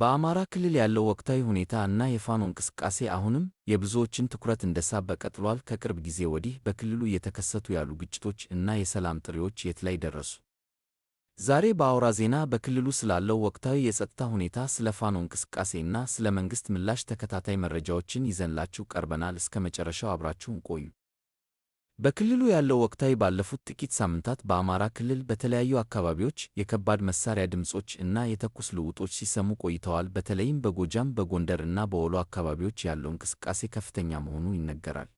በአማራ ክልል ያለው ወቅታዊ ሁኔታ እና የፋኖ እንቅስቃሴ አሁንም የብዙዎችን ትኩረት እንደሳበ ቀጥሏል። ከቅርብ ጊዜ ወዲህ በክልሉ እየተከሰቱ ያሉ ግጭቶች እና የሰላም ጥሪዎች የት ላይ ደረሱ? ዛሬ በአውራ ዜና በክልሉ ስላለው ወቅታዊ የጸጥታ ሁኔታ፣ ስለ ፋኖ እንቅስቃሴ እና ስለ መንግሥት ምላሽ ተከታታይ መረጃዎችን ይዘንላችሁ ቀርበናል። እስከ መጨረሻው አብራችሁን ቆዩ። በክልሉ ያለው ወቅታዊ ባለፉት ጥቂት ሳምንታት በአማራ ክልል በተለያዩ አካባቢዎች የከባድ መሳሪያ ድምጾች እና የተኩስ ልውውጦች ሲሰሙ ቆይተዋል። በተለይም በጎጃም፣ በጎንደር እና በወሎ አካባቢዎች ያለው እንቅስቃሴ ከፍተኛ መሆኑ ይነገራል።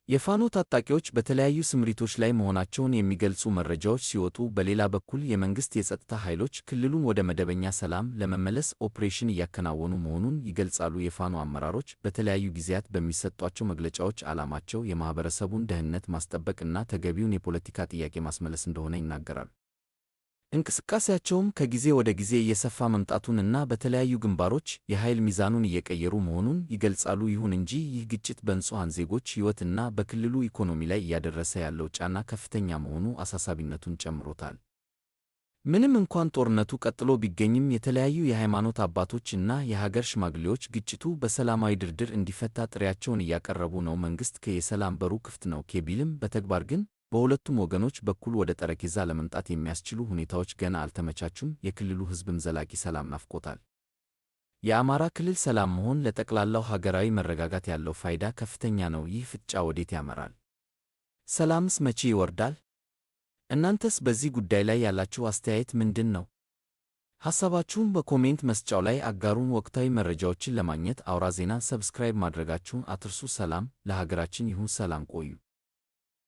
የፋኖ ታጣቂዎች በተለያዩ ስምሪቶች ላይ መሆናቸውን የሚገልጹ መረጃዎች ሲወጡ፣ በሌላ በኩል የመንግሥት የጸጥታ ኃይሎች ክልሉን ወደ መደበኛ ሰላም ለመመለስ ኦፕሬሽን እያከናወኑ መሆኑን ይገልጻሉ። የፋኖ አመራሮች በተለያዩ ጊዜያት በሚሰጧቸው መግለጫዎች ዓላማቸው የማኅበረሰቡን ደህንነት ማስጠበቅ እና ተገቢውን የፖለቲካ ጥያቄ ማስመለስ እንደሆነ ይናገራሉ። እንቅስቃሴያቸውም ከጊዜ ወደ ጊዜ እየሰፋ መምጣቱን እና በተለያዩ ግንባሮች የኃይል ሚዛኑን እየቀየሩ መሆኑን ይገልጻሉ። ይሁን እንጂ ይህ ግጭት በንጹሐን ዜጎች ሕይወት እና በክልሉ ኢኮኖሚ ላይ እያደረሰ ያለው ጫና ከፍተኛ መሆኑ አሳሳቢነቱን ጨምሮታል። ምንም እንኳን ጦርነቱ ቀጥሎ ቢገኝም የተለያዩ የሃይማኖት አባቶች እና የሀገር ሽማግሌዎች ግጭቱ በሰላማዊ ድርድር እንዲፈታ ጥሪያቸውን እያቀረቡ ነው። መንግሥት የሰላም በሩ ክፍት ነው ቢልም በተግባር ግን በሁለቱም ወገኖች በኩል ወደ ጠረጴዛ ለመምጣት የሚያስችሉ ሁኔታዎች ገና አልተመቻቹም። የክልሉ ሕዝብም ዘላቂ ሰላም ናፍቆታል። የአማራ ክልል ሰላም መሆን ለጠቅላላው ሀገራዊ መረጋጋት ያለው ፋይዳ ከፍተኛ ነው። ይህ ፍጥጫ ወዴት ያመራል? ሰላምስ መቼ ይወርዳል? እናንተስ በዚህ ጉዳይ ላይ ያላችሁ አስተያየት ምንድን ነው? ሐሳባችሁን በኮሜንት መስጫው ላይ አጋሩን። ወቅታዊ መረጃዎችን ለማግኘት አውራ ዜናን ሰብስክራይብ ማድረጋችሁን አትርሱ። ሰላም ለሀገራችን ይሁን። ሰላም ቆዩ።